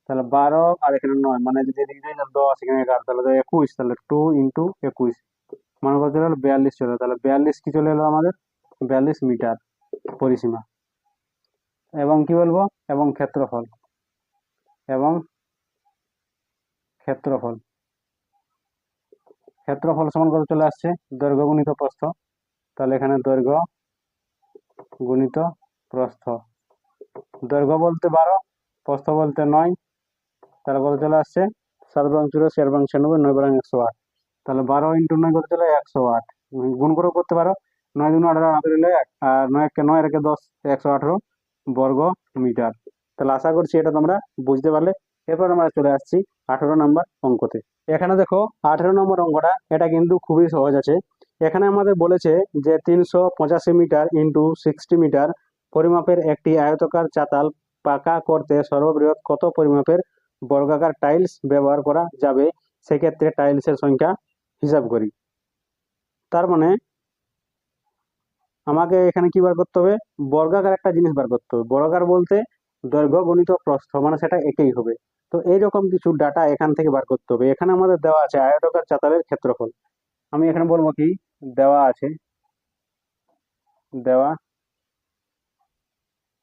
তাহলে 12 আর এখানে 9, মানে যদি এদিকে যাই তাহলে 10 এখানে 11, তাহলে 21, তাহলে 2 × 21 মনে করতে গেলে 42 চলে এলো। তাহলে 42 কি চলে এলো আমাদের? 42 মিটার পরিসীমা। এবং কি বলবো? এবং ক্ষেত্রফল, এবং ক্ষেত্রফল ক্ষেত্রফল সমান কত চলে আসছে? দৈর্ঘ্য গুণিত প্রস্থ। তাহলে এখানে দৈর্ঘ্য গুণিত প্রস্থ। দৈর্ঘ্য বলতে 12, প্রস্থ বলতে 9, তাহলে কত চলে আসছে? 7×84, 4×96, 9×108। তাহলে 12 × 9 কত চলে? 108। গুণ করে করতে পারো, 9 × 2 = 18, 18 হলে 1, আর 9 রেখে 10, 118 বর্গ মিটার। তাহলে আশা করছি এটা তোমরা বুঝতে পারলে। এরপর আমরা চলে আসছি 18 নম্বর অঙ্কতে। এখানে দেখো 18 নম্বর অঙ্কটা, এটা কিন্তু খুবই সহজ আছে। এখানে আমাদের বলেছে যে 385 মিটার ইন্টু 60 মিটার পরিমাপের একটি আয়তাকার চাতাল পাকা করতে সর্ববৃহৎ কত পরিমাপের বর্গাকার টাইলস ব্যবহার করা যাবে, সেক্ষেত্রে টাইলসের সংখ্যা হিসাব করি। তার মানে আমাকে এখানে কি বার করতে হবে? বর্গাকার একটা জিনিস বার করতে হবে। বর্গাকার বলতে দৈর্ঘ্য গুণিত প্রস্থ, মানে সেটা একই হবে। তো এইরকম কিছু ডাটা এখান থেকে বার করতে হবে। এখানে আমাদের দেওয়া আছে আয়তাকার চাতালের ক্ষেত্রফল। আমি এখানে বলবো কি, দেওয়া আছে, দেওয়া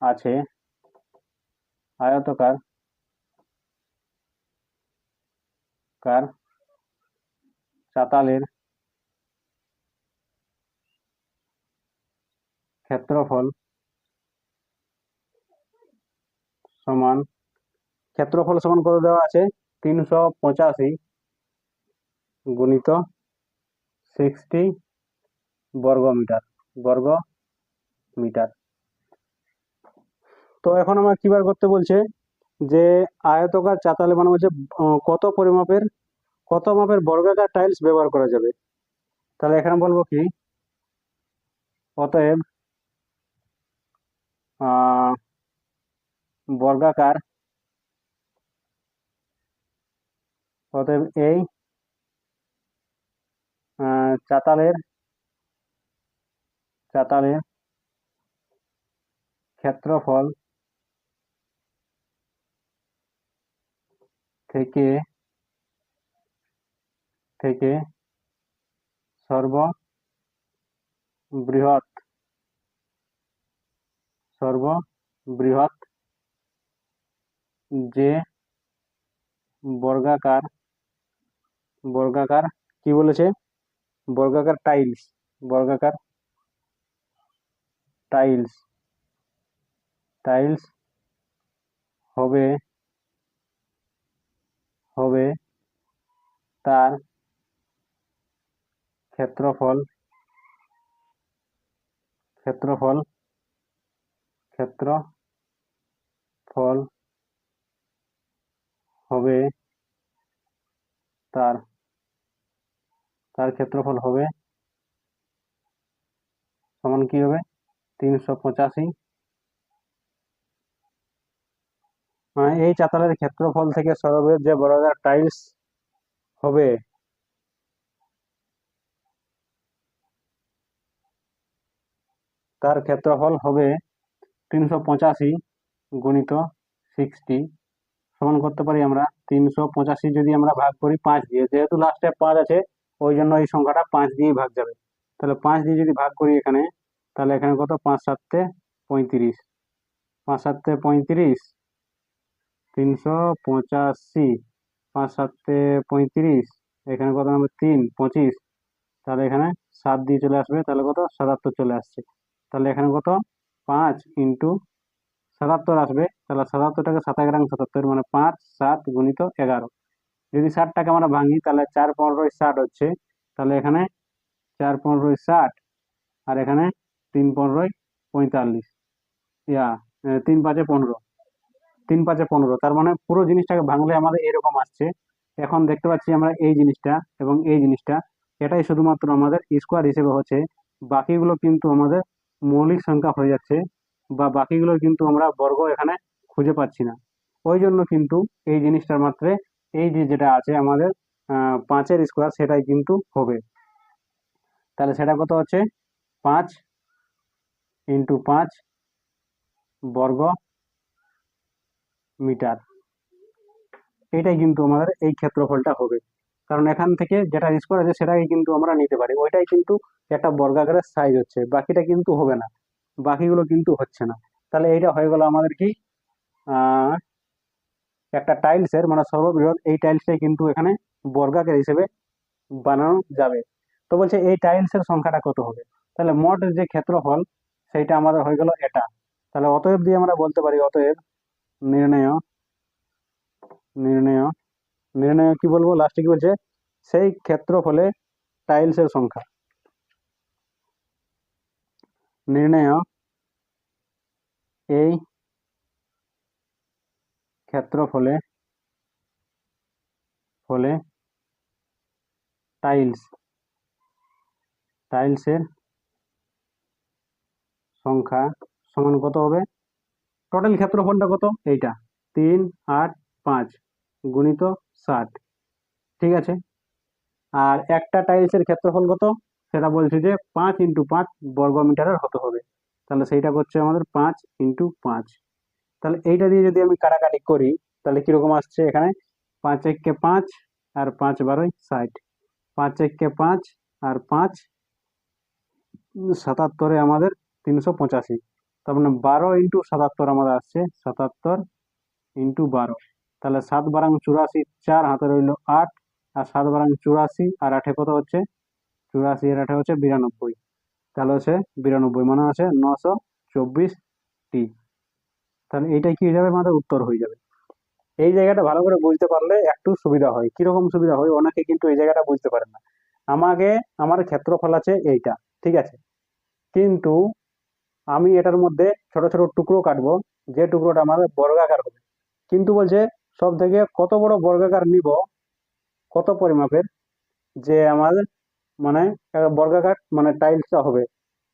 আছে আয়তাকার চাতালের ক্ষেত্রফল সমান, ক্ষেত্রফল সমান কত দেওয়া আছে? 385 গুণিত 60 বর্গ মিটার। তো এখন আমার কি বার করতে বলছে? যে আয়তাকার চাতালে মানে হচ্ছে কত মাপের বর্গাকার টাইলস ব্যবহার করা যাবে। তাহলে এখানে বলবো কি, অতএব বর্গাকার, অতএব এই চাতালের ক্ষেত্রফল থেকে সর্ববৃহৎ যে বর্গাকার কি বলেছে? বর্গাকার টাইলস হবে তার ক্ষেত্রফল হবে তার ক্ষেত্রফল হবে সমান কি হবে? 385, মানে এই চাতালের ক্ষেত্রফল থেকে সর্ববৃহৎ যে বর্গাকার টাইলস হবে তার ক্ষেত্রফল হবে 385 গুণিত 60, সমান করতে পারি আমরা 385 যদি আমরা ভাগ করি 5 দিয়ে, যেহেতু লাস্টে 5 আছে ওই জন্য এই সংখ্যাটা 5 দিয়েই ভাগ যাবে। তাহলে 5 দিয়ে যদি ভাগ করি এখানে, তাহলে এখানে কত? 5 × 7 = 35, 5 × 7 = 35, 385, 5 × 7 = 35, এখানে কত হবে? 3 × 25, তাহলে এখানে 7 দিয়ে চলে আসবে, তাহলে কত? 77 চলে আসছে। তাহলে এখানে কত? 5 × 77 আসবে। তাহলে 77টাকে 7 × 77, মানে 5 7 গুণিত 11। যদি 60টাকে আমরা ভাঙি তাহলে 4 × 15 = 60 হচ্ছে। তাহলে এখানে 4 × 15 = 60, আর এখানে 3 × 15 = 45, 3 × 5 = 15, 3 × 5 = 15। তার মানে পুরো জিনিসটাকে ভাঙলে আমাদের এরকম আসছে। এখন দেখতে পাচ্ছি আমরা এই জিনিসটা এবং এই জিনিসটা, এটাই শুধুমাত্র আমাদের স্কোয়ার হিসেবে হচ্ছে, বাকিগুলো কিন্তু আমাদের মৌলিক সংখ্যা হয়ে যাচ্ছে, বা বাকিগুলো কিন্তু আমরা বর্গ এখানে খুঁজে পাচ্ছি না। ওই জন্য কিন্তু এই জিনিসটার মাত্রে এই যে যেটা আছে আমাদের 5-এর স্কোয়ার, সেটাই কিন্তু হবে। তাহলে সেটা কত হচ্ছে? 5 × 5 বর্গ মিটার। এইটাই কিন্তু আমাদের এই ক্ষেত্রফলটা হবে। কারণ এখান থেকে যেটা স্কোয়ার আছে সেটাই কিন্তু আমরা নিতে পারি, ওইটাই কিন্তু একটা বর্গাকারের সাইজ হচ্ছে, বাকিটা কিন্তু হবে না, বাকিগুলো কিন্তু হচ্ছে না। তাহলে এইটা হয়ে গেল আমাদের কি আহ একটা টাইলসের মানে সর্ববৃহৎ এই টাইলসটাই কিন্তু এখানে বর্গাকার হিসেবে বানানো যাবে। তো বলছে এই টাইলসের সংখ্যাটা কত হবে, তাহলে মোট যে ক্ষেত্রফল সেইটা আমাদের হয়ে গেল এটা। তাহলে অতএব দিয়ে আমরা বলতে পারি, অতএব নির্ণয় নির্ণয় নির্ণয় কি বলবো লাস্টে কি বলছে, সেই ক্ষেত্রফলে টাইলসের সংখ্যা, নির্ণয় এই ক্ষেত্রফলে ফলে টাইলসের সংখ্যা সমান কত হবে, টোটাল ক্ষেত্রফলটা কত, এইটা 3, 8, 5 গুণিত 60, ঠিক আছে। আর একটা টাইলসের ক্ষেত্রফল কত, সেটা বলছে যে 5 × 5 বর্গমিটারের হতে হবে। তাহলে সেইটা করছে আমাদের 5 × 5। তাহলে এইটা দিয়ে যদি আমি কাটাকাটি করি তাহলে কিরকম আসছে, এখানে 5 × 5 আর 5 × 12 = 60, 5 × 5 আর 5 77 আমাদের 385। তার মানে 12 × 77 আমাদের আসছে 77 × 12। তাহলে 7 × 84, 4 হাতে রইল 8, আর 7 × 84 আর 8 কত হচ্ছে, 84 আর 8 হচ্ছে 92। তাহলে হচ্ছে 92 মানে আছে 924টি। তাহলে এইটাই কি হয়ে যাবে, আমাদের উত্তর হয়ে যাবে। এই জায়গাটা ভালো করে বুঝতে পারলে একটু সুবিধা হয়। কিরকম সুবিধা হয়, অনেকে কিন্তু এই জায়গাটা বুঝতে পারে না। আমাকে আমার ক্ষেত্রফল আছে এইটা, ঠিক আছে, কিন্তু আমি এটার মধ্যে ছোট ছোট টুকরো কাটবো, যে টুকরোটা আমাদের বর্গাকার হবে। কিন্তু বলছে সব থেকে কত বড় বর্গাকার নিব, কত পরিমাপের, যে আমাদের মানে বর্গাকার মানে টাইলসটা হবে,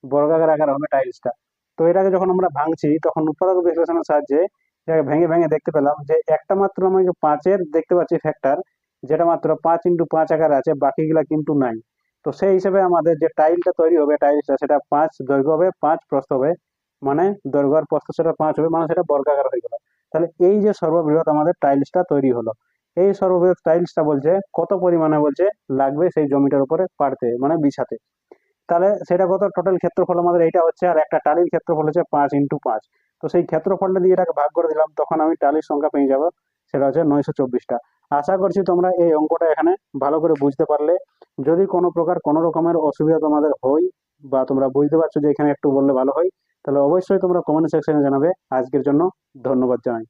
বর্গাকার আকার হবে টাইলসটা। তো এটাকে যখন আমরা ভাঙছি তখন উৎপাদক বিশ্লেষণের সাহায্যে এটাকে ভেঙে ভেঙে দেখতে পেলাম যে একটা মাত্র আমাকে 5-এর দেখতে পাচ্ছি ফ্যাক্টর, যেটা মাত্র 5 × 5 আকার আছে, বাকিগুলা কিন্তু নাই। তো সেই হিসেবে আমাদের যে টাইলটা তৈরি হবে, টাইলসটা সেটা 5 দৈর্ঘ্য হবে, 5 প্রস্থ হবে, মানে দৈর্ঘ্য আর প্রস্থ সেটা 5 হবে, মানে সেটা বর্গাকার হয়ে গেল। তাহলে এই যে সর্ববৃহৎ আমাদের টাইলসটা তৈরি হলো, এই সর্ববৃহৎ টাইলসটা বলছে কত পরিমাণে বলছে লাগবে সেই জমিটার উপরে পাড়তে মানে বিছাতে। তাহলে সেটা কত, টোটাল ক্ষেত্রফল আমাদের এইটা হচ্ছে, আর একটা টালির ক্ষেত্রফল হচ্ছে 5 × 5। তো সেই ক্ষেত্রফলটা দিয়ে এটাকে ভাগ করে দিলাম, তখন আমি টালির সংখ্যা পেয়ে যাবো, সেটা হচ্ছে 924টা। আশা করছি তোমরা এই অঙ্কটা এখানে ভালো করে বুঝতে পারলে। যদি কোনো প্রকার কোনো রকমের অসুবিধা তোমাদের হয় বা তোমরা বুঝতে পারছো যে এখানে একটু বললে ভালো হয়, তাহলে অবশ্যই তোমরা কমেন্ট সেকশনে জানাবে। আজকের জন্য ধন্যবাদ জানাই।